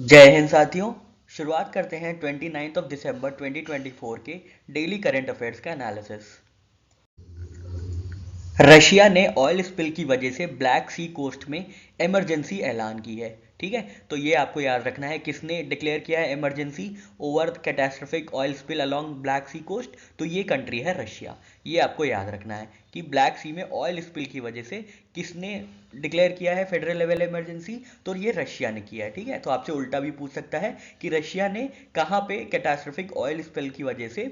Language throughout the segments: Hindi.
जय हिंद साथियों। शुरुआत करते हैं 29 दिसंबर 2024 के डेली करंट अफेयर्स का एनालिसिस। रशिया ने ऑयल स्पिल की वजह से ब्लैक सी कोस्ट में इमरजेंसी ऐलान की है। ठीक है, तो ये आपको याद रखना है किसने डिक्लेयर किया है emergency over catastrophic oil spill along Black Sea coast. तो ये कंट्री है रशिया। ये आपको याद रखना है कि ब्लैक सी में ऑयल स्पिल की वजह से किसने डिक्लेयर किया है फेडरल लेवल इमरजेंसी। तो ये रशिया ने किया है। ठीक है, तो आपसे उल्टा भी पूछ सकता है कि रशिया ने कहाँ पे कैटास्ट्रोफिक ऑयल स्पिल की वजह से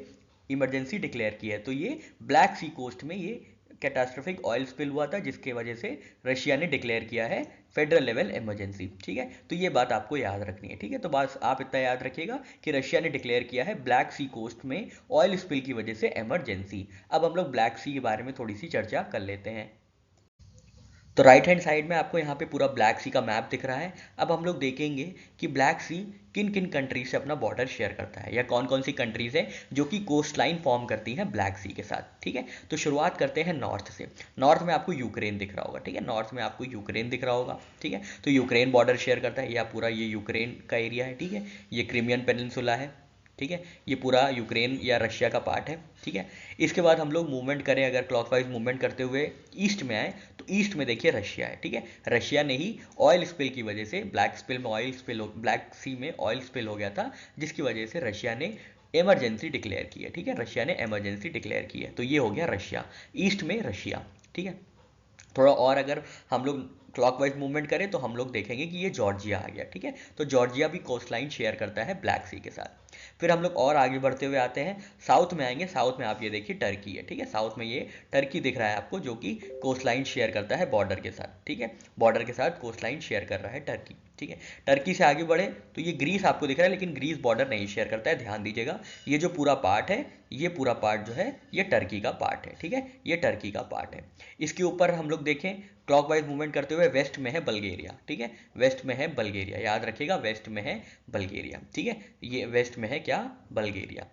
इमरजेंसी डिक्लेयर की है। तो ये ब्लैक सी कोस्ट में ये कैटास्ट्रोफिक ऑयल स्पिल हुआ था जिसके वजह से रशिया ने डिक्लेयर किया है फेडरल लेवल इमरजेंसी। ठीक है, तो ये बात आपको याद रखनी है। ठीक है, तो बस आप इतना याद रखिएगा कि रशिया ने डिक्लेयर किया है ब्लैक सी कोस्ट में ऑयल स्पिल की वजह से इमरजेंसी। अब हम लोग ब्लैक सी के बारे में थोड़ी सी चर्चा कर लेते हैं। तो राइट हैंड साइड में आपको यहाँ पे पूरा ब्लैक सी का मैप दिख रहा है। अब हम लोग देखेंगे कि ब्लैक सी किन किन कंट्रीज से अपना बॉर्डर शेयर करता है या कौन कौन सी कंट्रीज है जो कि कोस्ट लाइन फॉर्म करती हैं ब्लैक सी के साथ। ठीक है, तो शुरुआत करते हैं नॉर्थ से। नॉर्थ में आपको यूक्रेन दिख रहा होगा। ठीक है, नॉर्थ में आपको यूक्रेन दिख रहा होगा। ठीक है, तो यूक्रेन बॉर्डर शेयर करता है। या पूरा ये यूक्रेन का एरिया है। ठीक है, ये क्रीमियन पेनिनसुला है। ठीक है, ये पूरा यूक्रेन या रशिया का पार्ट है। ठीक है, इसके बाद हम लोग मूवमेंट करें, अगर क्लॉकवाइज मूवमेंट करते हुए ईस्ट में आए तो ईस्ट में देखिए रशिया है। ठीक है, रशिया ने ही ऑयल स्पिल की वजह से ब्लैक स्पिल में ऑयल स्पिल ब्लैक सी में ऑयल स्पिल हो गया था जिसकी वजह से रशिया ने इमरजेंसी डिक्लेयर की है। ठीक है, रशिया ने इमरजेंसी डिक्लेयर की है। तो ये हो गया रशिया, ईस्ट में रशिया। ठीक है, थोड़ा और अगर हम लोग क्लॉकवाइज मूवमेंट करें तो हम लोग देखेंगे कि ये जॉर्जिया आ गया। ठीक है, तो जॉर्जिया भी कोस्ट लाइन शेयर करता है ब्लैक सी के साथ। फिर हम लोग और आगे बढ़ते हुए आते हैं, साउथ में आएंगे। साउथ में आप ये देखिए टर्की है। ठीक है, साउथ में ये टर्की दिख रहा है आपको जो कि कोस्ट लाइन शेयर करता है बॉर्डर के साथ। ठीक है, बॉर्डर के साथ कोस्ट लाइन शेयर कर रहा है टर्की। ठीक है, टर्की से आगे बढ़े तो ये ग्रीस आपको दिख रहा है, लेकिन ग्रीस बॉर्डर नहीं शेयर करता है, ध्यान दीजिएगा। ये जो पूरा पार्ट है, ये पूरा पार्ट जो है ये टर्की का पार्ट है। ठीक है, ये टर्की का पार्ट है। इसके ऊपर हम लोग देखें क्लॉकवाइज मूवमेंट करते हुए, वेस्ट में है बल्गेरिया। ठीक है, वेस्ट में है बल्गेरिया, याद रखिएगा वेस्ट में है बल्गेरिया। ठीक है, ये वेस्ट में है क्या, बल्गेरिया।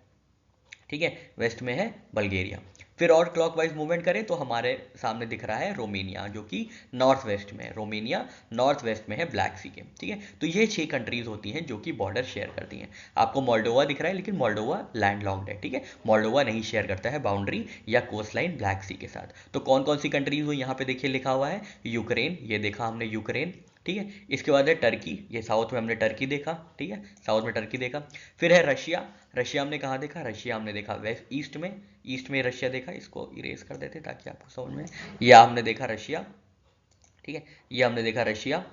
ठीक है, वेस्ट में है बल्गेरिया। फिर और क्लॉकवाइज मूवमेंट करें तो हमारे सामने दिख रहा है रोमेनिया जो कि नॉर्थ वेस्ट में है। रोमेनिया नॉर्थ वेस्ट में है ब्लैक सी के। ठीक है, तो ये 6 कंट्रीज होती हैं जो कि बॉर्डर शेयर करती हैं। आपको मोल्डोवा दिख रहा है, लेकिन मोल्डोवा लैंडलॉक्ड है। ठीक है, मोल्डोवा नहीं शेयर करता है बाउंड्री या कोस्ट लाइन ब्लैक सी के साथ। तो कौन कौन सी कंट्रीज हुई यहाँ पे देखिए लिखा हुआ है, यूक्रेन, ये देखा हमने यूक्रेन। ठीक है, इसके बाद है टर्की, ये साउथ में हमने टर्की देखा। ठीक है, साउथ में टर्की देखा। फिर है रशिया। रशिया हमने कहाँ देखा, रशिया हमने देखा वेस्ट ईस्ट में। ईस्ट में रशिया देखा, इसको इरेज कर देते ताकि आपको समझ में। यह हमने देखा रशिया। ठीक है, ये हमने देखा रशिया।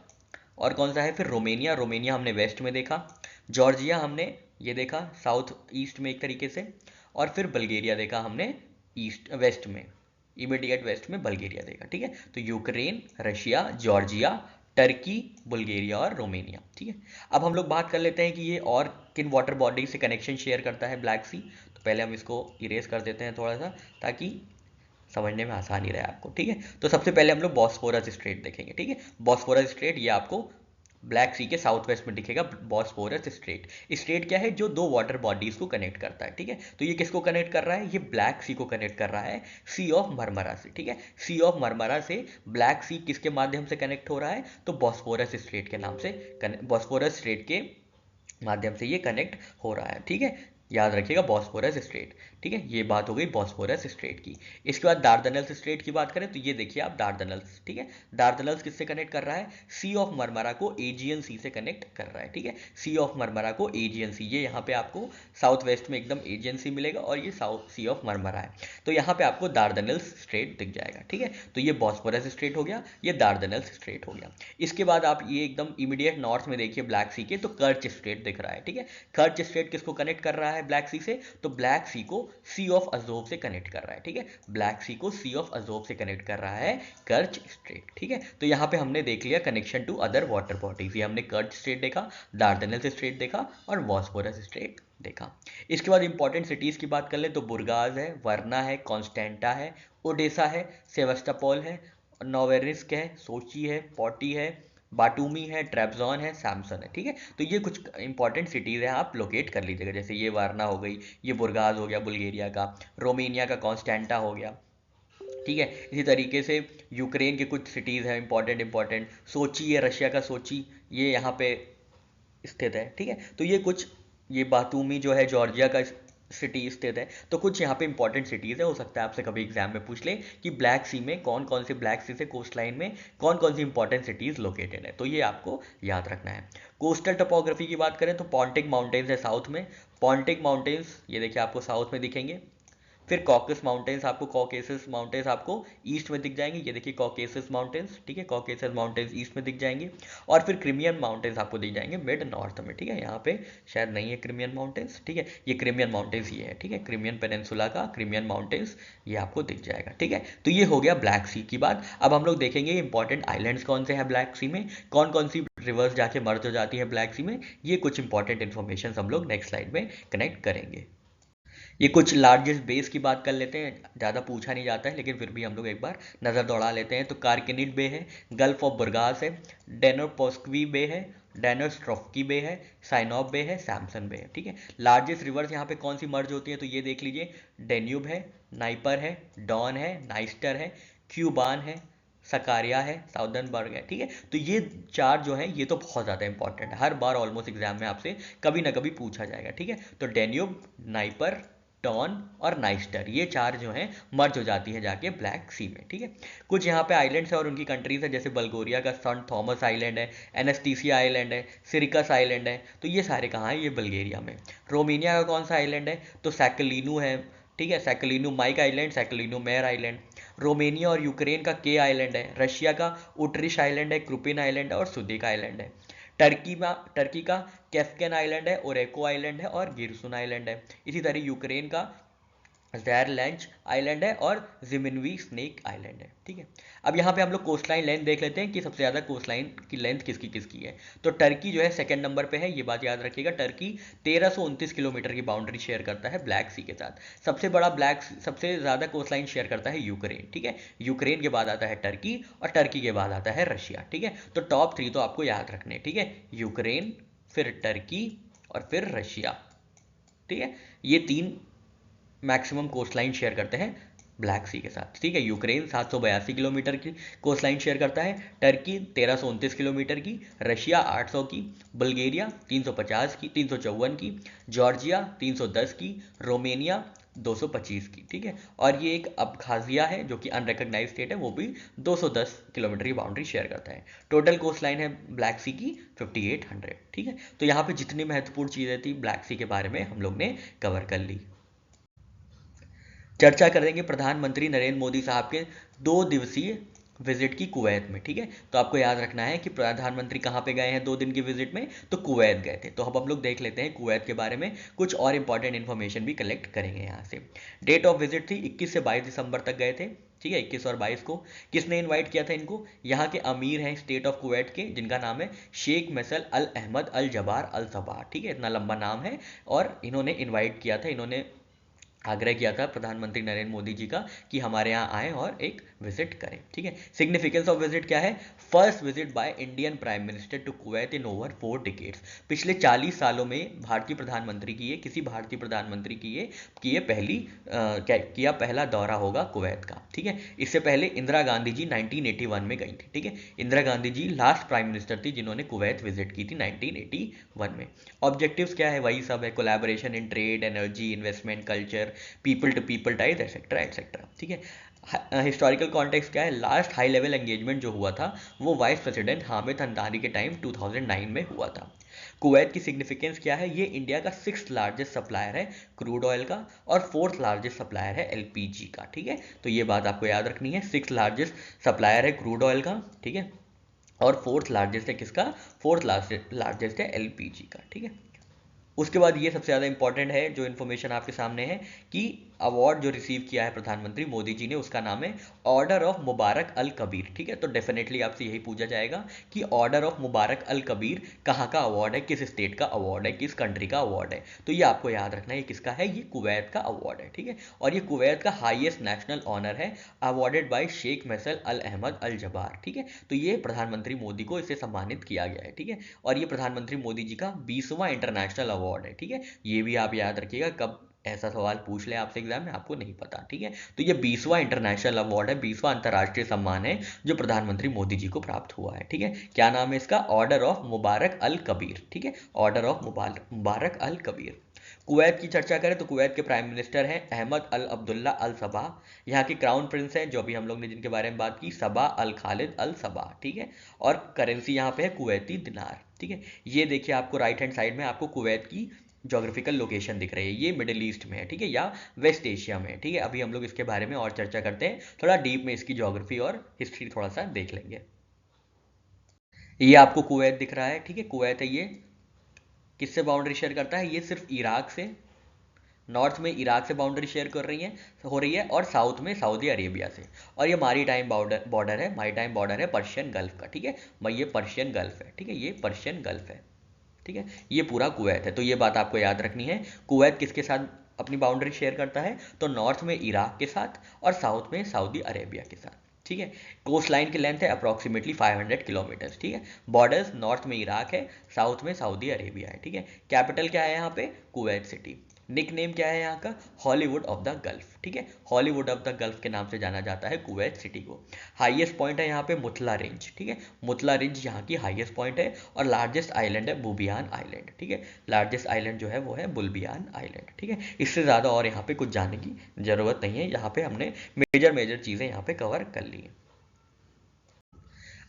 और कौन सा है फिर, रोमेनिया। रोमेनिया हमने वेस्ट में देखा। जॉर्जिया हमने ये देखा साउथ ईस्ट में एक तरीके से। और फिर बल्गेरिया देखा हमने ईस्ट वेस्ट में, इमीडिएट वेस्ट में बल्गेरिया देखा। ठीक है, तो Ukraine, Russia, Georgia, Turkey, Bulgaria और रोमेनिया। ठीक है, अब हम लोग बात कर लेते हैं कि ये और किन वाटर बॉडी से कनेक्शन शेयर करता है ब्लैक सी। तो पहले हम इसको इरेज कर देते हैं थोड़ा सा ताकि समझने में आसानी रहे आपको। ठीक है, तो सबसे पहले हम लोग बॉस्फोरस स्ट्रेट देखेंगे। ठीक है, बॉस्फोरस स्ट्रेट ये आपको ब्लैक सी के साउथ वेस्ट में दिखेगा, बॉस्फोरस स्ट्रेट। स्ट्रेट क्या है, जो दो वाटर बॉडीज को कनेक्ट करता है। ठीक है, तो ये किसको कनेक्ट कर रहा है, ये ब्लैक सी को कनेक्ट कर रहा है सी ऑफ मरमरा से। ठीक है, सी ऑफ मरमरा से ब्लैक सी किसके माध्यम से कनेक्ट हो रहा है, तो बॉस्फोरस स्ट्रेट के नाम से, बॉस्फोरस स्ट्रेट के माध्यम से ये कनेक्ट हो रहा है। ठीक है, याद रखिएगा बॉस्फोरस स्ट्रेट। ठीक है, ये बात हो गई बॉस्फोरस स्ट्रेट की। इसके बाद दार्दनल्स स्ट्रेट की बात करें तो ये देखिए आप दार्दनल्स। ठीक है, दार्दनल्स किससे कनेक्ट कर रहा है, सी ऑफ मरमरा को एजियन सी से कनेक्ट कर रहा है। ठीक है, सी ऑफ मरमरा को एजियन सी, ये यहाँ पे आपको साउथ वेस्ट में एकदम एजियन सी मिलेगा और ये साउथ सी ऑफ मरमरा है। तो यहाँ पे आपको दार्दनल्स स्ट्रेट दिख जाएगा। ठीक है, तो ये बॉस्फोरस स्ट्रेट हो गया, ये दार्दनल्स स्ट्रेट हो गया। इसके बाद आप ये एकदम इमीडिएट नॉर्थ में देखिए ब्लैक सी के, तो कर्च स्ट्रेट दिख रहा है। ठीक है, कर्च स्ट्रेट किसको कनेक्ट कर रहा है ब्लैक सी से, तो ब्लैक सी को सी ऑफ अजोव से कनेक्ट कर रहा है। ठीक है, ब्लैक सी को सी ऑफ अजोव से कनेक्ट कर रहा है कर्च स्ट्रेट। ठीक है, तो यहाँ पे हमने देख लिया connection to other water bodies. ये हमने कर्च स्ट्रेट देखा, दार्डनल्स स्ट्रेट देखा और बॉस्फोरस स्ट्रेट देखा। इसके बाद इंपॉर्टेंट सिटीज की बात कर ले तो बुर्गास है, वर्ना है, कॉन्स्टेंटा है, ओडेसा है, सेवस्टोपोल है, नोवेरिस्क है, सोची है, पॉटी है, बाटूमी है, ट्रेबजॉन है, सैमसन है। ठीक है, तो ये कुछ इंपॉर्टेंट सिटीज़ हैं, आप लोकेट कर लीजिएगा। जैसे ये वारना हो गई, ये बुर्गास हो गया बुल्गारिया का, रोमेनिया का कॉन्स्टेंटा हो गया। ठीक है, इसी तरीके से यूक्रेन के कुछ सिटीज़ हैं इंपॉर्टेंट इंपॉर्टेंट, सोची है रशिया का सोची, ये यहाँ पे स्थित है, ठीक है। तो ये कुछ, ये बातूमी जो है जॉर्जिया का सिटी स्थित है। तो कुछ यहाँ पे इंपॉर्टेंट सिटीज़ है, हो सकता है आपसे कभी एग्जाम में पूछ ले कि ब्लैक सी में कौन कौन से, ब्लैक सी से कोस्ट लाइन में कौन कौन सी इंपॉर्टेंट सिटीज़ लोकेटेड है, तो ये आपको याद रखना है। कोस्टल टोपोग्राफी की बात करें तो पॉन्टिक माउंटेन्स है साउथ में, पॉन्टिक माउंटेन्स ये देखिए आपको साउथ में दिखेंगे। फिर कॉकेस माउंटेन्स आपको, कॉकेसस माउंटेन्स आपको ईस्ट में दिख जाएंगे, ये देखिए कॉकेसस माउंटेन्स, ठीक है, कॉकेसस माउंटेन्स ईस्ट में दिख जाएंगे। और फिर क्रिमियन माउंटेन्स आपको दिख जाएंगे मिड नॉर्थ में, ठीक है। यहाँ पे शायद नहीं है क्रिमियन माउंटेन्स, ठीक है, ये क्रिमियन माउंटेन्स ये है, ठीक है, क्रिमियन पेनिनसुला का क्रिमियन माउंटेन्स ये आपको दिख जाएगा, ठीक है। तो ये हो गया ब्लैक सी की बात। अब हम लोग देखेंगे इंपॉर्टेंट आइलैंड्स कौन से हैं ब्लैक सी में, कौन कौन सी रिवर्स जाके मर्ज हो जाती है ब्लैक सी में, ये कुछ इंपॉर्टेंट इन्फॉर्मेशन हम लोग नेक्स्ट स्लाइड में कनेक्ट करेंगे। ये कुछ लार्जेस्ट बेस की बात कर लेते हैं, ज़्यादा पूछा नहीं जाता है लेकिन फिर भी हम लोग एक बार नज़र दौड़ा लेते हैं। तो कारकेनिड बे है, गल्फ ऑफ बुरगास है, डेनोपोस्क्वी बे है, डेनोस्ट्रोफ्की बे है, साइनॉप बे है, सैमसन बे है, ठीक है। लार्जेस्ट रिवर्स यहाँ पे कौन सी मर्ज होती है तो ये देख लीजिए, डेन्यूब है, नाइपर है, डॉन है, नाइस्टर है, क्यूबान है, सकारिया है, साउदर्नबर्ग है, ठीक है। तो ये चार जो है ये तो बहुत ज़्यादा इंपॉर्टेंट है, हर बार ऑलमोस्ट एग्जाम में आपसे कभी ना कभी पूछा जाएगा, ठीक है। तो डेन्यूब, नाइपर, डॉन और नाइस्टर, ये चार जो हैं मर्ज हो जाती है जाके ब्लैक सी में, ठीक है। कुछ यहाँ पे आइलैंड्स है और उनकी कंट्रीज है, जैसे बल्गोरिया का सेंट थॉमस आइलैंड है, एनेस्टीसिया आइलैंड है, सिरिकस आइलैंड है, तो ये सारे कहाँ हैं, ये बल्गेरिया में। रोमेनिया का कौन सा आइलैंड है तो सैकलिनू है, ठीक है, सैकलिनू माइक आइलैंड, सैकलिनू मेयर आइलैंड। रोमेनिया और यूक्रेन का के आइलैंड है, रशिया का उट्रिश आइलैंड है, क्रुपिन आइलैंड है और सुदिक आइलैंड है। टर्की का कैस्पियन आइलैंड है, ओरेको आइलैंड है और गिरसुन आइलैंड है। इसी तरह यूक्रेन का ज़ैरलैंड आइलैंड है और जिमिनवी स्नेक आइलैंड है, ठीक है। अब यहाँ पे हम लोग कोस्ट लाइन लेंथ देख लेते हैं कि सबसे ज़्यादा कोस्ट लाइन की लेंथ किसकी किसकी है। तो टर्की जो है सेकंड नंबर पे है, ये बात याद रखिएगा। टर्की 1329 किलोमीटर की बाउंड्री शेयर करता है ब्लैक सी के साथ। सबसे ज़्यादा कोस्ट लाइन शेयर करता है यूक्रेन, ठीक है। यूक्रेन के बाद आता है टर्की और टर्की के बाद आता है रशिया, ठीक है। तो टॉप 3 तो आपको याद रखने, ठीक है, यूक्रेन, फिर टर्की और फिर रशिया, ठीक है। ये 3 मैक्सिमम कोस्ट लाइन शेयर करते हैं ब्लैक सी के साथ, ठीक है। यूक्रेन 782 किलोमीटर की कोस्ट लाइन शेयर करता है, टर्की 1329 किलोमीटर की, रशिया 800 की, बल्गेरिया 350 की, 354 की, जॉर्जिया 310 की, रोमेनिया 225 की, ठीक है। और ये एक अबखाजिया है जो कि अनरिकग्नाइज स्टेट है, वो भी 210 किलोमीटर की बाउंड्री शेयर करता है। टोटल कोस्ट लाइन है ब्लैक सी की 5800, ठीक है। तो यहाँ पे जितनी महत्वपूर्ण चीज़ें थी ब्लैक सी के बारे में हम लोग ने कवर कर ली। चर्चा करेंगे प्रधानमंत्री नरेंद्र मोदी साहब के 2 दिवसीय विजिट की कुवैत में, ठीक है। तो आपको याद रखना है कि प्रधानमंत्री कहाँ पे गए हैं 2 दिन की विजिट में, तो कुवैत गए थे। तो अब हम लोग देख लेते हैं कुवैत के बारे में, कुछ और इंपॉर्टेंट इन्फॉर्मेशन भी कलेक्ट करेंगे यहाँ से। डेट ऑफ विजिट थी 21 से 22 दिसंबर तक गए थे, ठीक है, 21 और 22 को। किसने इनवाइट किया था इनको, यहाँ के अमीर हैं स्टेट ऑफ कुवैत के, जिनका नाम है शेख मैसल अल अहमद अल जबार अल सबाह, ठीक है, इतना लंबा नाम है। और इन्होंने इन्वाइट किया था, इन्होंने आग्रह किया था प्रधानमंत्री नरेंद्र मोदी जी का कि हमारे यहाँ आए और एक विजिट करें, ठीक है। सिग्निफिकेंस ऑफ विजिट क्या है, first visit by Indian prime minister to Kuwait in over 4 decades. पिछले 40 सालों में भारतीय प्रधानमंत्री की ये, किसी भारतीय प्रधानमंत्री की ये पहला दौरा होगा कुवैत का, ठीक है। इससे पहले इंदिरा गांधी जी 1981 में गई थी, ठीक है। Indira Gandhi ji last prime minister थी जिन्होंने कुवैत विजिट की थी 1981 में। ऑब्जेक्टिव्स क्या है, वही सब है, collaboration in trade, energy, investment, culture, people to people ties etcetera etcetera, ठीक है। हिस्टोरिकल कॉन्टेक्स्ट क्या है, लास्ट हाई लेवल एंगेजमेंट जो हुआ था वो वाइस प्रेसिडेंट हामिद अंसारी के टाइम 2009 में हुआ था। कुवैत की सिग्निफिकेंस क्या है, ये इंडिया का 6th लार्जेस्ट सप्लायर है क्रूड ऑयल का और 4th लार्जेस्ट सप्लायर है एलपीजी का, ठीक है। तो ये बात आपको याद रखनी है, 6th लार्जेस्ट सप्लायर है क्रूड ऑयल का, ठीक है, और 4th लार्जेस्ट है किसका, 4th लार्जेस्ट है एलपीजी का, ठीक है। उसके बाद ये सबसे ज़्यादा इंपॉर्टेंट है जो इन्फॉर्मेशन आपके सामने है कि अवार्ड जो रिसीव किया है प्रधानमंत्री मोदी जी ने, उसका नाम है order of Mubarak Al Kabir, ठीक है। तो डेफिनेटली आपसे यही पूछा जाएगा कि order of Mubarak Al Kabir कहाँ का अवार्ड है, किस स्टेट का अवार्ड है, किस कंट्री का अवार्ड है। तो ये आपको याद रखना है, ये किसका है, ये कुवैत का अवार्ड है, ठीक है। और ये कुवैत का हाईएस्ट नेशनल ऑनर है, अवार्डेड बाय शेख मैसल अल अहमद अल जबार, ठीक है। तो ये प्रधानमंत्री मोदी को इसे सम्मानित किया गया है, ठीक है। और ये प्रधानमंत्री मोदी जी का 20वां इंटरनेशनल अवार्ड है, ठीक है। ये भी आप याद रखिएगा कब ऐसा सवाल पूछ ले आपसे एग्जाम में, आपको नहीं पता, ठीक है। तो ये 20वां इंटरनेशनल अवार्ड है, 20वां अंतर्राष्ट्रीय सम्मान है जो प्रधानमंत्री मोदी जी को प्राप्त हुआ है, ठीक है। क्या नाम है इसका? Order of Mubarak Al Kabir, ठीक है, order of Mubarak Al Kabir. Kuwait की चर्चा करें तो कुवैत के प्राइम मिनिस्टर हैं अहमद अल अब्दुल्ला अल सबा। यहाँ के क्राउन प्रिंस हैं, जो अभी हम लोग ने जिनके बारे में बात की, सबा अल खालिद अल सबा, ठीक है। और करेंसी यहाँ पे है कुवैती दिनार, ठीक है। ये देखिए आपको राइट हैंड साइड में आपको कुवैत की जोग्राफिकल लोकेशन दिख रही है, ये मिडिल ईस्ट में है, ठीक है, या वेस्ट एशिया में है, ठीक है। अभी हम लोग इसके बारे में और चर्चा करते हैं, थोड़ा डीप में इसकी ज्योग्राफी और हिस्ट्री थोड़ा सा देख लेंगे। ये आपको कुवैत दिख रहा है, ठीक है, कुवैत है ये। किससे बाउंड्री शेयर करता है? ये सिर्फ इराक से, नॉर्थ में इराक से बाउंड्री शेयर कर रही है, हो रही है, और साउथ में सऊदी अरेबिया से। और ये मारी टाइम बॉर्डर है, मारी टाइम बॉर्डर है पर्शियन गल्फ का, ठीक है। ये पर्शियन गल्फ है, ठीक है, ये पर्शियन गल्फ है, ठीक है। ये पूरा कुवैत है, तो ये बात आपको याद रखनी है। कुवैत किसके साथ अपनी बाउंड्री शेयर करता है? तो नॉर्थ में इराक के साथ और साउथ में सऊदी अरेबिया के साथ, ठीक है। कोस्ट लाइन की लेंथ है अप्रॉक्सीमेटली 500 किलोमीटर, ठीक है। बॉर्डर्स नॉर्थ में इराक है, साउथ में सऊदी अरेबिया है, ठीक है। कैपिटल क्या है यहाँ पे? Kuwait city. निक नेम क्या है यहाँ का? हॉलीवुड ऑफ द गल्फ, ठीक है, हॉलीवुड ऑफ द गल्फ के नाम से जाना जाता है कुवैत सिटी को। हाईएस्ट पॉइंट है यहाँ पे मुतला रेंज, ठीक है, मुतला रेंज यहाँ की हाईएस्ट पॉइंट है। और लार्जेस्ट आइलैंड है बुबियान आइलैंड, ठीक है, लार्जेस्ट आइलैंड जो है वो है बुलबियान आइलैंड, ठीक है। इससे ज़्यादा और यहाँ पे कुछ जानने की ज़रूरत नहीं है, यहाँ पे हमने मेजर चीज़ें यहाँ पे कवर कर ली हैं।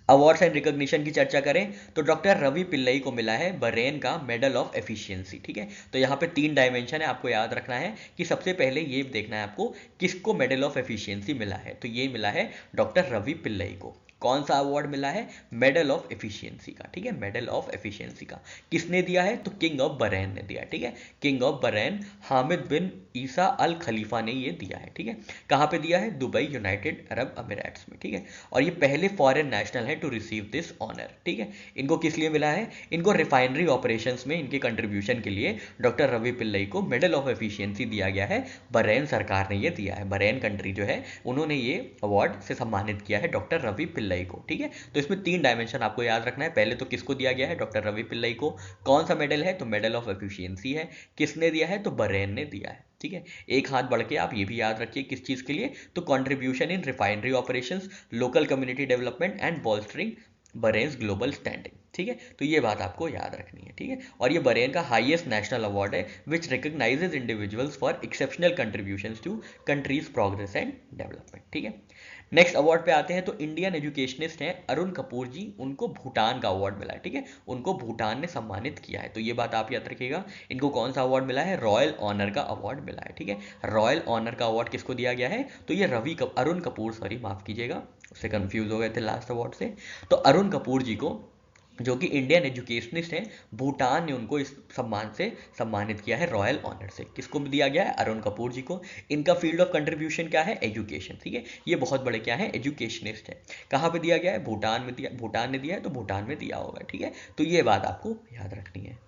अवार्ड्स एंड रिकॉग्निशन की चर्चा करें तो डॉक्टर रवि पिल्लई को मिला है बरेन का मेडल ऑफ एफिशिएंसी, ठीक है। तो यहाँ पे 3 डायमेंशन है, आपको याद रखना है कि सबसे पहले ये देखना है आपको किसको मेडल ऑफ एफिशिएंसी मिला है। तो ये मिला है डॉक्टर रवि पिल्लई को। कौन सा अवार्ड मिला है? मेडल ऑफ एफिशिएंसी का, ठीक है, मेडल ऑफ एफिशिएंसी का। किसने दिया है? तो किंग ऑफ बहरेन ने दिया, ठीक है, किंग ऑफ बहरेन हामिद बिन ईसा अल खलीफा ने ये दिया है, ठीक है। कहाँ पे दिया है? दुबई, यूनाइटेड अरब अमीराट्स में, ठीक है। और ये पहले फॉरेन नेशनल है टू रिसीव दिस ऑनर, ठीक है। इनको किस लिए मिला है? इनको रिफाइनरी ऑपरेशंस में इनके कंट्रीब्यूशन के लिए डॉक्टर रवि पिल्लई को मेडल ऑफ एफिशिएंसी दिया गया है। बहरेन सरकार ने ये दिया है, बहरेन कंट्री जो है उन्होंने ये अवार्ड से सम्मानित किया है डॉक्टर रवि पिल्लई को, ठीक है। तो इसमें 3 डायमेंशन आपको याद रखना है। पहले तो किसको दिया गया है? डॉक्टर रवि पिल्लई को। कौन सा मेडल है? तो मेडल ऑफ एफिशिएंसी है। किसने दिया है? तो बहरेन ने दिया है, ठीक है। एक हाथ बढ़ के आप ये भी याद रखिए किस चीज के लिए? तो contribution in refinery operations, local community development and bolstering Bahrain's global standing, ठीक है। तो ये बात आपको याद रखनी है, ठीक है। और ये बरेन का हाईएस्ट नेशनल अवार्ड है which recognises individuals for exceptional contributions to country's progress and development, ठीक है। नेक्स्ट अवार्ड पे आते हैं तो इंडियन एजुकेशनिस्ट हैं अरुण कपूर जी, उनको भूटान का अवार्ड मिला है, ठीक है, उनको भूटान ने सम्मानित किया है। तो ये बात आप याद रखिएगा, इनको कौन सा अवार्ड मिला है? रॉयल ऑनर का अवार्ड मिला है, ठीक है। रॉयल ऑनर का अवार्ड किसको दिया गया है? तो ये अरुण कपूर, सॉरी माफ कीजिएगा, उससे कंफ्यूज हो गए थे लास्ट अवार्ड से। तो अरुण कपूर जी को, जो कि इंडियन एजुकेशनिस्ट हैं, भूटान ने उनको इस सम्मान से सम्मानित किया है रॉयल ऑनर से। किसको दिया गया है? अरुण कपूर जी को। इनका फील्ड ऑफ कंट्रीब्यूशन क्या है? एजुकेशन, ठीक है, ये बहुत बड़े क्या है? एजुकेशनिस्ट है। कहाँ पे दिया गया है? भूटान में दिया, भूटान ने दिया है तो भूटान में दिया होगा, ठीक है। तो ये बात आपको याद रखनी है।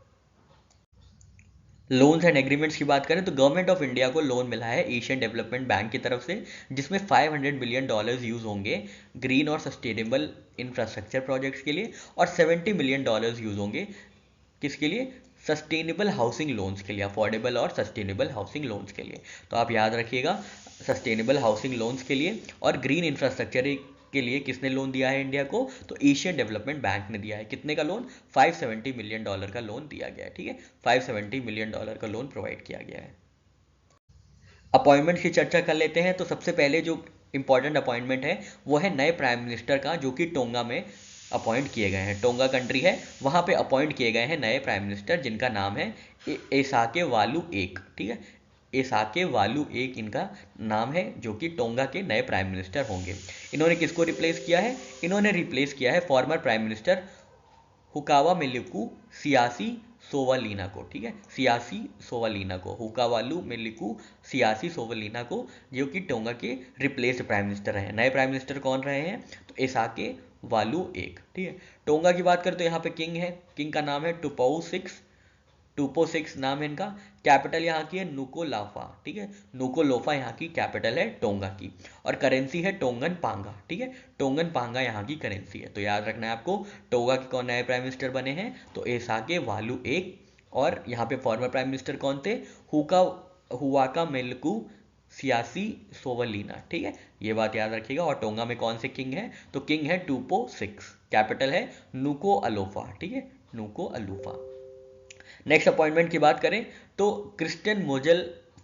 लोन्स एंड एग्रीमेंट्स की बात करें तो गवर्नमेंट ऑफ इंडिया को लोन मिला है एशियन डेवलपमेंट बैंक की तरफ से, जिसमें $500 मिलियन यूज होंगे ग्रीन और सस्टेनेबल इंफ्रास्ट्रक्चर प्रोजेक्ट्स के लिए, और $70 मिलियन यूज होंगे किसके लिए? सस्टेनेबल हाउसिंग लोन्स के लिए, अफोर्डेबल और सस्टेनेबल हाउसिंग लोन्स के लिए। तो आप याद रखिएगा, सस्टेनेबल हाउसिंग लोन्स के लिए और ग्रीन इंफ्रास्ट्रक्चर के लिए किसने लोन दिया है इंडिया को? तो एशियन डेवलपमेंट बैंक ने दिया है। कितने का लोन? $570 मिलियन का लोन दिया गया है, ठीक है, $570 मिलियन का लोन प्रोवाइड किया गया है। अपॉइंटमेंट की चर्चा कर लेते हैं। तो सबसे पहले जो इंपॉर्टेंट अपॉइंटमेंट है वो है नए प्राइम मिनिस्टर का, जो कि टोंगा में अपॉइंट किए गए हैं। टोंगा कंट्री है, वहाँ पे अपॉइंट किए गए हैं नए प्राइम मिनिस्टर, जिनका नाम है एसाके वालू एक, ठीक है, एसाके वालू एक इनका नाम है, जो कि टोंगा के नए प्राइम मिनिस्टर होंगे। इन्होंने किसको रिप्लेस किया है? इन्होंने रिप्लेस किया है फॉर्मर प्राइम मिनिस्टर हुकावा मिलिकू सियासी सोवालीना को, ठीक है, सियासी सोवालीना को, हुकावालू मिलिकू सियासी सोवालीना को, जो कि टोंगा के रिप्लेस्ड प्राइम मिनिस्टर रहे हैं। नए प्राइम मिनिस्टर कौन रहे हैं? तो एसाके वालू एक, ठीक है। टोंगा की बात करें तो यहाँ पे किंग है, किंग का नाम है टूपो सिक्स नाम है इनका। कैपिटल यहाँ की है नुकोलाफा, ठीक है, नुकोलोफा यहाँ की कैपिटल है टोंगा की। और करेंसी है टोंगन पांगा, ठीक है, टोंगन पांगा यहाँ की करेंसी है। तो याद रखना है आपको, टोंगा के कौन नए प्राइम मिनिस्टर बने हैं? तो एसाके वालू एक। और यहाँ पे फॉर्मर प्राइम मिनिस्टर कौन थे? हुका हुआका मेलकू सियासी सोवलीना, ठीक है, ये बात याद रखिएगा। और टोंगा में कौन से किंग है, तो किंग है टूपो 6, कैपिटल है नुको अलोफा, ठीक है, नुको अलोफा। नेक्स्ट अपॉइंटमेंट की बात करें तो क्रिस्टियन मोजेल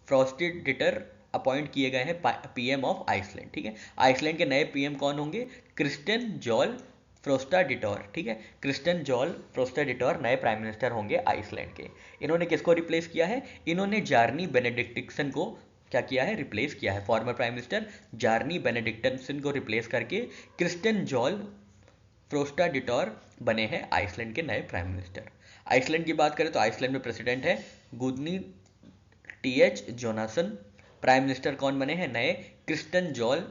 फ्रॉस्टिडिटर अपॉइंट किए गए हैं पीएम ऑफ आइसलैंड, ठीक है। आइसलैंड के नए पीएम कौन होंगे, क्रिस्टियन जॉल फ्रोस्टाडिटोर, ठीक है, क्रिस्टियन जॉल फ्रोस्टाडिटोर नए प्राइम मिनिस्टर होंगे आइसलैंड के। इन्होंने किसको रिप्लेस किया है, इन्होंने जार्नी बेनेडिक्टसन को क्या किया है, रिप्लेस किया है। Former prime minister journey Benediktsson को रिप्लेस करके क्रिस्टियन जॉल फ्रोस्टाडिटोर बने हैं आइसलैंड के नए प्राइम मिनिस्टर। आइसलैंड की बात करें तो आइसलैंड में प्रेसिडेंट है गुदनी टीएच जोनासन। प्राइम मिनिस्टर कौन बने हैं नए, क्रिस्टन जॉल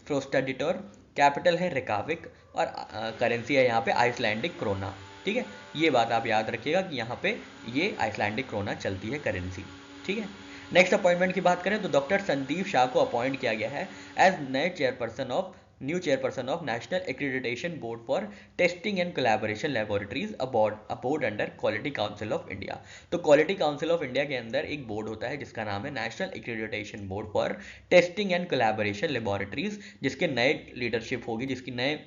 फ्रोस्टाडिटोर। कैपिटल है रेकाविक और करेंसी है यहाँ पे आइसलैंडिक क्रोना, ठीक है। ये बात आप याद रखिएगा कि यहाँ पे ये आइसलैंडिक क्रोना चलती है करेंसी, ठीक है। नेक्स्ट अपॉइंटमेंट की बात करें तो डॉक्टर संदीप शाह को अपॉइंट किया गया है as new chairperson of national accreditation board for testing and collaboration laboratories a board under quality council of India. तो क्वालिटी काउंसिल ऑफ इंडिया के अंदर एक बोर्ड होता है जिसका नाम है national accreditation board for testing and collaboration laboratories, जिसके नए लीडरशिप होगी, जिसकी नए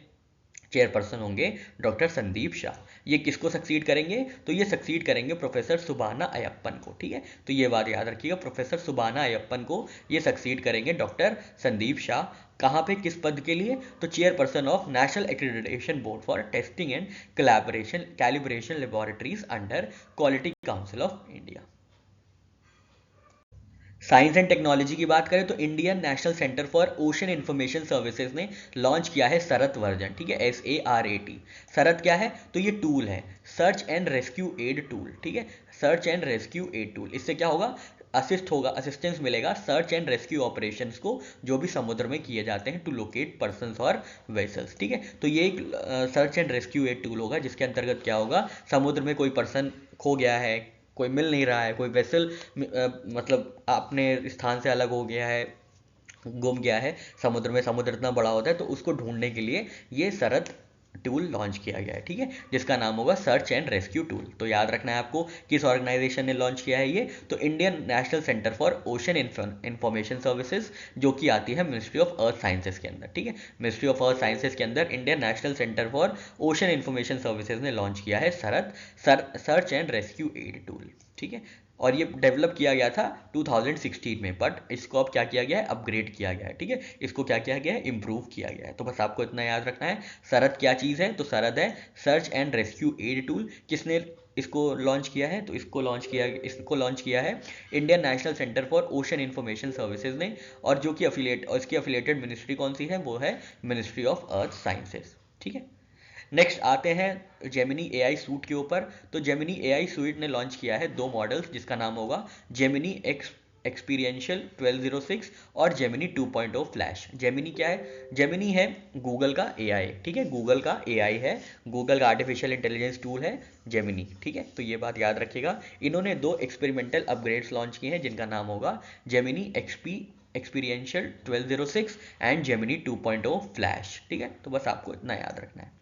चेयरपर्सन होंगे डॉक्टर संदीप शाह। ये किसको सक्सीड करेंगे, तो ये सक्सीड करेंगे प्रोफेसर सुबाना अयप्पन को, ठीक है। तो ये बात याद रखिएगा, प्रोफेसर सुबाना अयप्पन को ये सक्सीड करेंगे डॉक्टर संदीप शाह। कहाँ पे, किस पद के लिए, तो chairperson of national accreditation board for testing and calibration laboratories under quality council of India. Science and technology की बात करें तो Indian national centre for ocean information services ने लॉन्च किया है सरत वर्जन, ठीक है, SARAT। सरत क्या है, तो ये टूल है, search and rescue aid tool, ठीक है, search and rescue aid tool. इससे क्या होगा, असिस्टेंस मिलेगा सर्च एंड रेस्क्यू ऑपरेशंस को जो भी समुद्र में किए जाते हैं टू लोकेट पर्संस और वेसल्स, ठीक है। तो ये एक search and rescue aid tool होगा जिसके अंतर्गत क्या होगा, समुद्र में कोई पर्सन खो गया है, कोई मिल नहीं रहा है, कोई वेसल मतलब अपने स्थान से अलग हो गया है, गुम गया है समुद्र में, समुद्र इतना बड़ा होता है तो उसको ढूंढने के लिए ये सरत टूल लॉन्च किया गया है, ठीक है, जिसका नाम होगा सर्च एंड रेस्क्यू टूल। तो याद रखना है आपको किस ऑर्गेनाइजेशन ने लॉन्च किया है ये, तो Indian national centre for ocean information services, जो कि आती है मिनिस्ट्री ऑफ अर्थ साइंसेज के अंदर, ठीक है। मिनिस्ट्री ऑफ अर्थ साइंसेज के अंदर Indian national centre for ocean information services ने लॉन्च किया है search and rescue aid tool, ठीक है। और ये डेवलप किया गया था 2016 में, बट इसको अब क्या किया गया है, अपग्रेड किया गया है, ठीक है, इसको क्या किया गया है, इंप्रूव किया गया है। तो बस आपको इतना याद रखना है। सरद क्या चीज़ है, तो सरद है search and rescue aid tool. किसने इसको लॉन्च किया है, तो इसको लॉन्च किया है Indian national centre for ocean information services ने, और जो कि इसकी अफिलिएटेड मिनिस्ट्री कौन सी है, वो है मिनिस्ट्री ऑफ अर्थ साइंसेज, ठीक है। नेक्स्ट आते हैं जेमिनी AI सूट के ऊपर। तो जेमिनी AI सूट ने लॉन्च किया है 2 मॉडल्स जिसका नाम होगा जेमिनी एक्सपीरियंशियल 1206 और जेमिनी 2.0 फ्लैश। जेमिनी क्या है, जेमिनी है गूगल का AI, ठीक है, गूगल का AI है, गूगल का आर्टिफिशियल इंटेलिजेंस टूल है जेमिनी, ठीक है। तो ये बात याद रखिएगा। इन्होंने 2 एक्सपेरिमेंटल अपग्रेड्स लॉन्च किए हैं जिनका नाम होगा Gemini experiential 1206 and Gemini 2.0 flash, ठीक है। तो बस आपको इतना याद रखना है।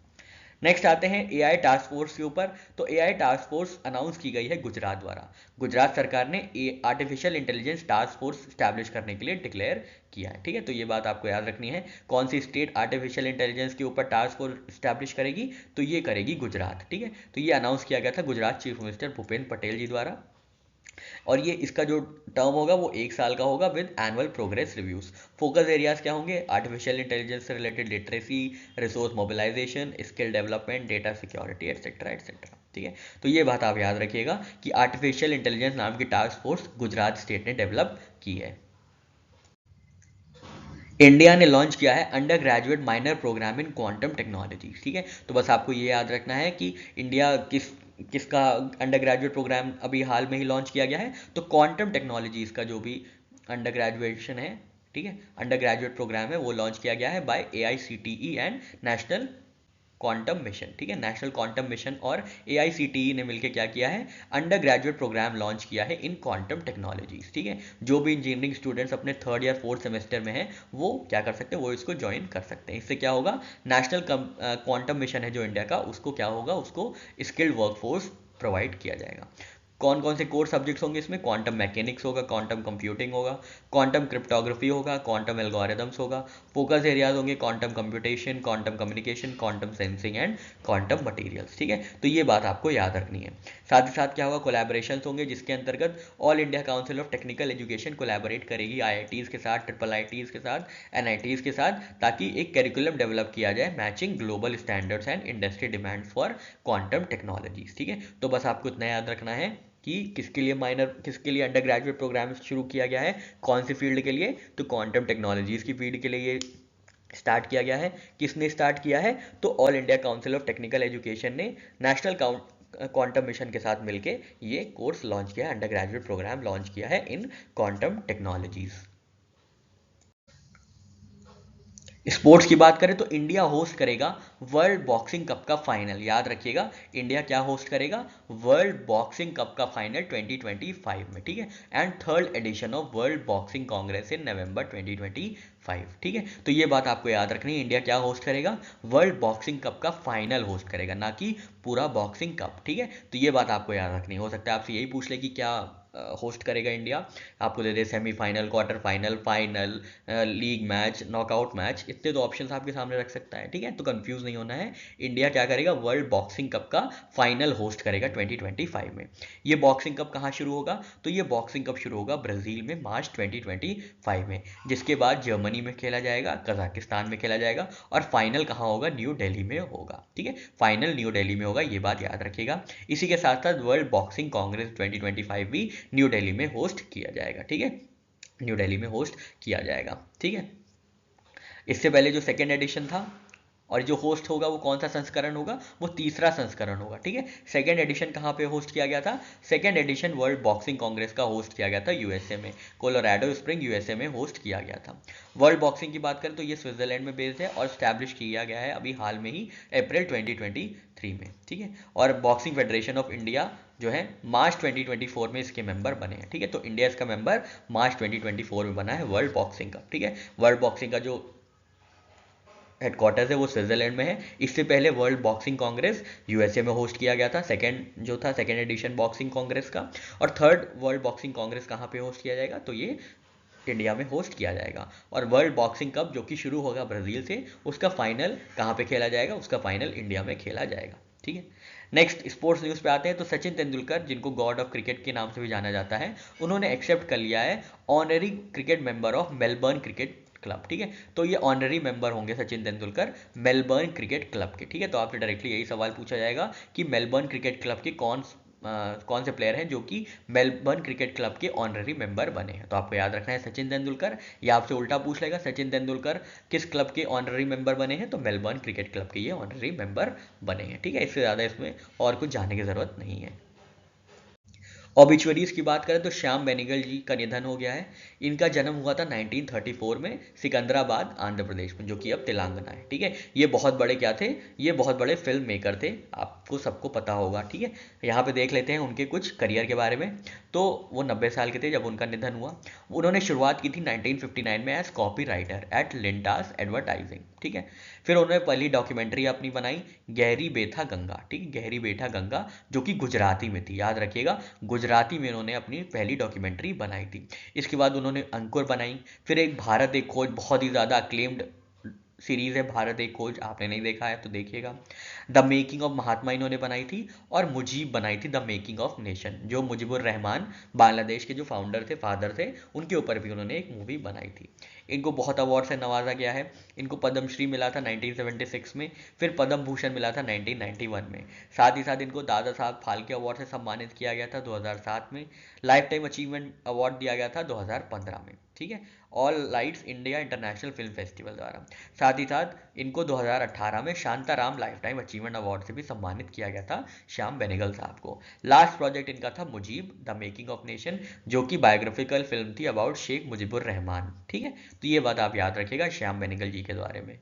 नेक्स्ट आते हैं AI टास्क फोर्स के ऊपर। तो AI टास्क फोर्स अनाउंस की गई है गुजरात द्वारा। गुजरात सरकार ने artificial intelligence task force establish करने के लिए डिक्लेयर किया है, ठीक है। तो ये बात आपको याद रखनी है। कौन सी स्टेट आर्टिफिशियल इंटेलिजेंस के ऊपर टास्क फोर्स स्टैब्लिश करेगी, तो ये करेगी गुजरात, ठीक है। तो ये अनाउंस किया गया था गुजरात चीफ मिनिस्टर भूपेंद्र पटेल जी द्वारा। और ये इसका जो टर्म होगा वो 1 साल का होगा with annual progress reviews. Focus areas क्या होंगे, आर्टिफिशियल इंटेलिजेंस से related literacy, resource mobilization, skill development, data security etcetera etcetera, ठीक है। तो ये बात आप याद रखिएगा कि आर्टिफिशियल इंटेलिजेंस नाम की टास्क फोर्स गुजरात स्टेट ने डेवलप की है। इंडिया ने लॉन्च किया है undergraduate minor program in quantum technology, ठीक है। तो बस आपको ये याद रखना है कि इंडिया किसका अंडर ग्रेजुएट प्रोग्राम अभी हाल में ही लॉन्च किया गया है, तो क्वांटम टेक्नोलॉजी इसका जो भी अंडर ग्रेजुएशन है, ठीक है, अंडर ग्रेजुएट प्रोग्राम है वो लॉन्च किया गया है by AICTE and national quantum mission, ठीक है। नेशनल क्वांटम मिशन और AICTE ने मिलकर क्या किया है, अंडर ग्रेजुएट प्रोग्राम लॉन्च किया है इन क्वांटम टेक्नोलॉजीज, ठीक है। जो भी इंजीनियरिंग स्टूडेंट्स अपने 3rd या 4th सेमेस्टर में हैं वो क्या कर सकते हैं, वो इसको ज्वाइन कर सकते हैं। इससे क्या होगा, नेशनल क्वांटम मिशन है जो इंडिया का, उसको क्या होगा, उसको स्किल्ड वर्कफोर्स प्रोवाइड किया जाएगा। कौन कौन से कोर सब्जेक्ट्स होंगे इसमें? क्वांटम मैकेनिक्स होगा, क्वांटम कंप्यूटिंग होगा, क्वांटम क्रिप्टोग्राफी होगा, क्वांटम एल्गोरिदम्स होगा। फोकस एरियाज होंगे quantum computation, quantum communication, quantum sensing and quantum materials. ठीक है, तो ये बात आपको याद रखनी है। साथ ही साथ क्या होगा, कोलैबोरेशंस होंगे जिसके अंतर्गत all India council of technical education collaborate करेगी आईआईटीज़ के साथ, ट्रिपल आईटीज़ के साथ, एनआईटीज़ के साथ, ताकि एक करिकुलम डेवलप किया जाए matching global standards and industry demand for quantum technologies. ठीक है, तो बस आपको इतना याद रखना है कि किसके लिए माइनर, किसके लिए अंडर ग्रेजुएट प्रोग्राम शुरू किया गया है, कौन सी फील्ड के लिए, तो क्वांटम टेक्नोलॉजीज की फील्ड के लिए ये स्टार्ट किया गया है। किसने स्टार्ट किया है? तो all India council of technical education ने नेशनल क्वांटम मिशन के साथ मिलकर ये कोर्स लॉन्च किया है, अंडर ग्रेजुएट प्रोग्राम लॉन्च किया है इन क्वांटम टेक्नोलॉजीज। स्पोर्ट्स की बात करें तो इंडिया होस्ट करेगा वर्ल्ड बॉक्सिंग कप का फाइनल। याद रखिएगा, इंडिया क्या होस्ट करेगा? वर्ल्ड बॉक्सिंग कप का फाइनल 2025 में। ठीक है, and third edition of world boxing congress in November 2025। ठीक है, तो ये बात आपको याद रखनी है, इंडिया क्या होस्ट करेगा? वर्ल्ड बॉक्सिंग कप का फाइनल होस्ट करेगा, ना कि पूरा बॉक्सिंग कप। ठीक है, तो ये बात आपको याद रखनी है। हो सकता है आपसे यही पूछ ले कि क्या होस्ट करेगा इंडिया, आपको दे दे semifinal, quarter final, final, league match, knockout match, इतने तो ऑप्शंस आपके सामने रख सकता है। ठीक है, तो कंफ्यूज नहीं होना है। इंडिया क्या करेगा? वर्ल्ड बॉक्सिंग कप का फाइनल होस्ट करेगा 2025 में। ये बॉक्सिंग कप कहाँ शुरू होगा? तो ये बॉक्सिंग कप शुरू होगा ब्राजील में मार्च 2025 में, जिसके बाद जर्मनी में खेला जाएगा, कजाकिस्तान में खेला जाएगा, और फाइनल कहाँ होगा? न्यू दिल्ली में होगा। ठीक है, फाइनल न्यू दिल्ली में होगा, ये बात याद रखिएगा। इसी के साथ साथ वर्ल्ड बॉक्सिंग कांग्रेस 2025 भी न्यू दिल्ली में होस्ट किया जाएगा। ठीक है, न्यू दिल्ली में होस्ट किया जाएगा। ठीक है, इससे पहले जो सेकेंड एडिशन था, और जो होस्ट होगा वो कौन सा संस्करण होगा? वो तीसरा संस्करण होगा। ठीक है, सेकेंड एडिशन कहाँ पे होस्ट किया गया था? Second edition world boxing Congress का होस्ट किया गया था यूएसए में, कोलोराडो स्प्रिंग यूएसए में होस्ट किया गया था। वर्ल्ड बॉक्सिंग की बात करें तो ये स्विट्जरलैंड में बेस्ड है और स्टैब्लिश किया गया है अभी हाल में ही, अप्रैल 2023 में। ठीक है, और बॉक्सिंग फेडरेशन ऑफ इंडिया जो है मार्च 2024 में इसके मेंबर बने हैं। ठीक है, तो इंडिया इसका मेंबर मार्च 2024 में बना है वर्ल्ड बॉक्सिंग का। ठीक है, वर्ल्ड बॉक्सिंग का जो हेडक्वार्टर्स है वो स्विट्जरलैंड में है। इससे पहले वर्ल्ड बॉक्सिंग कांग्रेस यूएसए में होस्ट किया गया था, सेकेंड जो था, सेकेंड एडिशन बॉक्सिंग कांग्रेस का। और थर्ड वर्ल्ड बॉक्सिंग कांग्रेस कहाँ पे होस्ट किया जाएगा? तो ये इंडिया में होस्ट किया जाएगा। और वर्ल्ड बॉक्सिंग कप जो कि शुरू होगा ब्राजील से, उसका फाइनल कहाँ पे खेला जाएगा? उसका फाइनल इंडिया में खेला जाएगा। ठीक है, नेक्स्ट स्पोर्ट्स न्यूज़ पे आते हैं। तो सचिन तेंदुलकर, जिनको गॉड ऑफ क्रिकेट के नाम से भी जाना जाता है, उन्होंने एक्सेप्ट कर लिया है honorary cricket member of Melbourne cricket club. ठीक है, तो ये ऑनरी मेंबर होंगे Sachin Tendulkar Melbourne cricket club के। ठीक है, तो आपसे डायरेक्टली यही सवाल पूछा जाएगा कि मेलबर्न क्रिकेट क्लब के कौन से प्लेयर हैं जो कि मेलबर्न क्रिकेट क्लब के ऑनरी मेंबर बने हैं? तो आपको याद रखना है सचिन तेंदुलकर, या आपसे उल्टा पूछ लेगा सचिन तेंदुलकर किस क्लब के ऑनरी मेंबर बने हैं? तो मेलबर्न क्रिकेट क्लब के ये ऑनरी मेंबर बने हैं। ठीक है, इससे ज़्यादा इसमें और कुछ जानने की ज़रूरत नहीं है। ऑबिचुअरीज की बात करें तो श्याम बेनेगल जी का निधन हो गया है। इनका जन्म हुआ था 1934 में सिकंदराबाद आंध्र प्रदेश में, जो कि अब तेलंगाना है। ठीक है, ये बहुत बड़े क्या थे? ये बहुत बड़े फिल्म मेकर थे, आपको सबको पता होगा। ठीक है, यहाँ पे देख लेते हैं उनके कुछ करियर के बारे में। तो वो 90 साल के थे जब उनका निधन हुआ। उन्होंने शुरुआत की थी 1959 में as copywriter at Lintas advertising. ठीक है, फिर उन्होंने पहली डॉक्यूमेंट्री अपनी बनाई गहरी बेथा गंगा। ठीक है, गहरी बेटा गंगा, जो कि गुजराती में थी, याद रखिएगा, गुजराती में उन्होंने अपनी पहली डॉक्यूमेंट्री बनाई थी। इसके बाद उन्होंने अंकुर बनाई, फिर एक भारत एक खोज, बहुत ही ज़्यादा अक्लेम्ड सीरीज है भारत एक खोज, आपने नहीं देखा है तो देखिएगा। द मेकिंग ऑफ महात्मा इन्होंने बनाई थी, और मुजीब बनाई थी द मेकिंग ऑफ नेशन, जो मुजीबुर रहमान बांग्लादेश के जो फाउंडर थे, फादर थे, उनके ऊपर भी उन्होंने एक मूवी बनाई थी। इनको बहुत अवार्ड से नवाजा गया है। इनको पद्मश्री मिला था 1976 में, फिर पद्म भूषण मिला था 1991 में। साथ ही साथ इनको दादा साहब फाल्के अवार्ड से सम्मानित किया गया था 2007 में। लाइफ टाइम अचीवमेंट अवार्ड दिया गया था 2015 में। ठीक है, all lights India international film festival द्वारा। साथ ही साथ इनको 2018 में Shantaram life time achievement award से भी सम्मानित किया गया था श्याम बेनेगल साहब को। लास्ट प्रोजेक्ट इनका था Mujib the making of nation, जो कि बायोग्राफिकल फिल्म थी अबाउट शेख मुजीबुर रहमान। ठीक है, तो ये बात आप याद रखिएगा श्याम बेनेगल जी के बारे में।